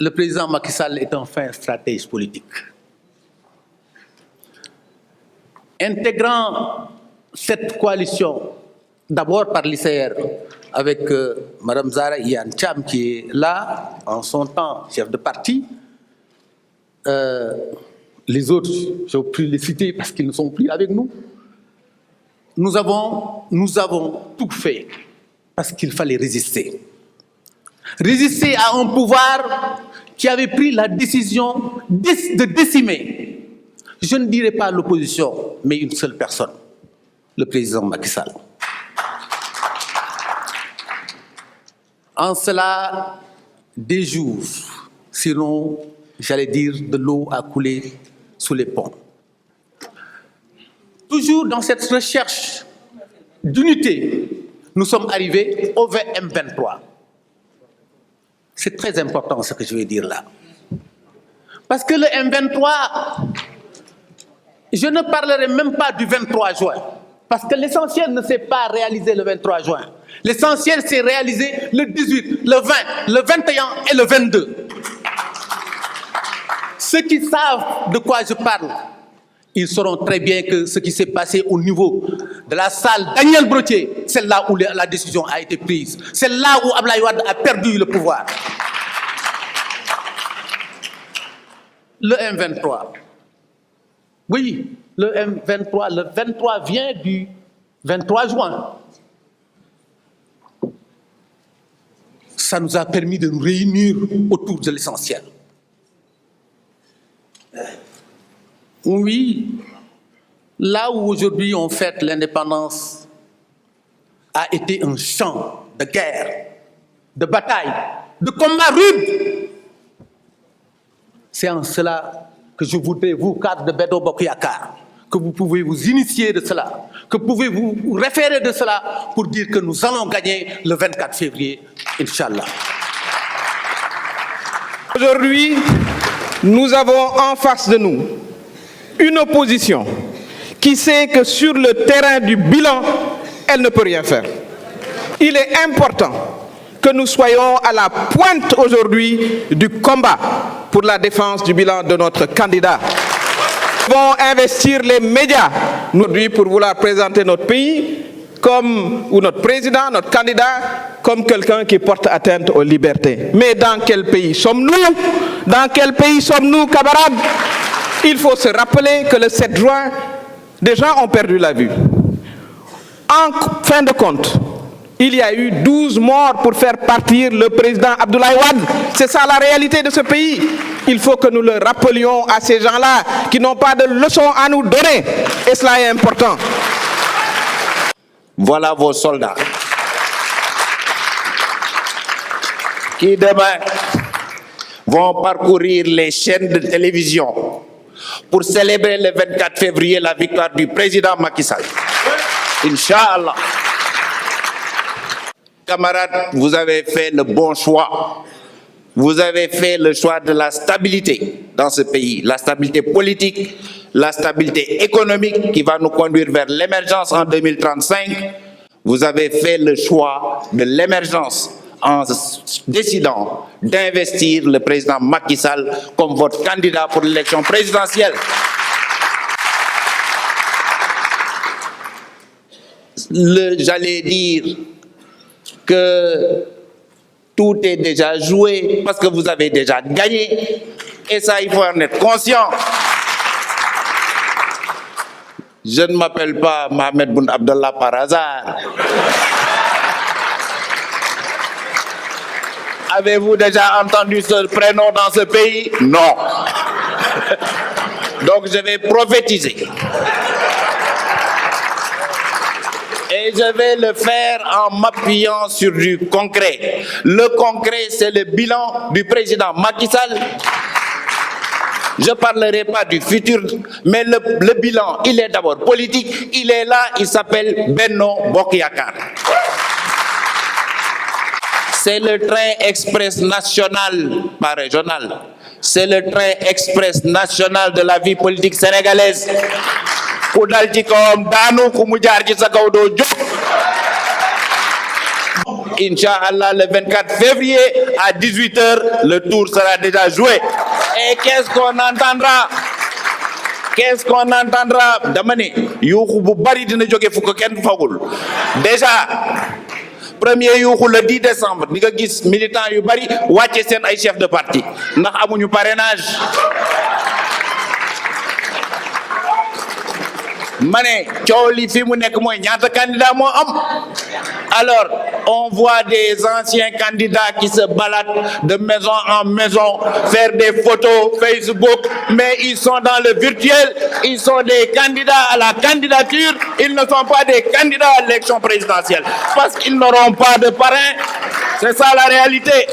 le président Macky Sall est un fin stratège politique. Intégrant cette coalition, d'abord par l'ICR, avec Mme Zahra Iyane Thiam, qui est là, en son temps chef de parti. Les autres, je ne vais plus les citer parce qu'ils ne sont plus avec nous. Nous avons tout fait parce qu'il fallait résister. Résister à un pouvoir qui avait pris la décision de décimer, je ne dirais pas l'opposition, mais une seule personne, le président Macky Sall. En cela, des jours, sinon, j'allais dire, de l'eau a coulé sous les ponts. Toujours dans cette recherche d'unité, nous sommes arrivés au M23. C'est très important ce que je vais dire là. Parce que le M23, je ne parlerai même pas du 23 juin. Parce que l'essentiel ne s'est pas réalisé le 23 juin. L'essentiel s'est réalisé le 18, le 20, le 21 et le 22. Ceux qui savent de quoi je parle, ils sauront très bien que ce qui s'est passé au niveau de la salle Daniel Brottier, c'est là où la décision a été prise. C'est là où Abdoulaye Wade a perdu le pouvoir. Le M23. Oui, le M23. Le 23 vient du 23 juin. Ça nous a permis de nous réunir autour de l'essentiel. Oui, là où aujourd'hui on fête l'indépendance a été un champ de guerre, de bataille, de combat rude. C'est en cela que je voudrais, vous, cadres de Benno Bokk Yakaar, que vous pouvez vous initier de cela, que vous pouvez vous référer de cela pour dire que nous allons gagner le 24 février, Inch'Allah. Aujourd'hui, nous avons en face de nous une opposition qui sait que sur le terrain du bilan, elle ne peut rien faire. Il est important que nous soyons à la pointe aujourd'hui du combat pour la défense du bilan de notre candidat. Nous devons investir les médias aujourd'hui pour vouloir présenter notre pays ou notre président, notre candidat, comme quelqu'un qui porte atteinte aux libertés. Mais dans quel pays sommes-nous? Dans quel pays sommes-nous, camarades? Il faut se rappeler que le 7 juin, des gens ont perdu la vue. En fin de compte, il y a eu 12 morts pour faire partir le président Abdoulaye Wade. C'est ça la réalité de ce pays. Il faut que nous le rappelions à ces gens-là qui n'ont pas de leçons à nous donner. Et cela est important. Voilà vos soldats qui demain vont parcourir les chaînes de télévision pour célébrer le 24 février la victoire du président Macky Sall. Inch'Allah. Camarades, vous avez fait le bon choix. Vous avez fait le choix de la stabilité dans ce pays, la stabilité politique, la stabilité économique qui va nous conduire vers l'émergence en 2035. Vous avez fait le choix de l'émergence en décidant d'investir le président Macky Sall comme votre candidat pour l'élection présidentielle. J'allais dire que tout est déjà joué parce que vous avez déjà gagné. Et ça, il faut en être conscient. Je ne m'appelle pas Mohamed Boun Abdallah par hasard. Avez-vous déjà entendu ce prénom dans ce pays? Non. Donc je vais prophétiser. Et je vais le faire en m'appuyant sur du concret. Le concret, c'est le bilan du président Macky Sall. Je ne parlerai pas du futur, mais le bilan, il est d'abord politique. Il est là, il s'appelle Benno Bokk Yakaar. C'est le train express national, pas régional. C'est le train express national de la vie politique sénégalaise. Ku dal ci kawam daanu ku mu jaar ci sa kaw doo jóg. Inch'Allah, le 24 février à 18h, le tour sera déjà joué. Et qu'est-ce qu'on entendra? Qu'est-ce qu'on entendra? Damani, yuxu bu bari dina jóge fu ko kenn fagul. Déjà, premier yuxu le 10 décembre, ni nga gis militants yu bari wàcce seen ay chef de parti ndax amuñu parrainage. Mané, coow li fi mu nekk mooy ñaata candidat moo am. Alors, on voit des anciens candidats qui se baladent de maison en maison, faire des photos Facebook, mais ils sont dans le virtuel, ils sont des candidats à la candidature, ils ne sont pas des candidats à l'élection présidentielle, parce qu'ils n'auront pas de parrain. C'est ça la réalité.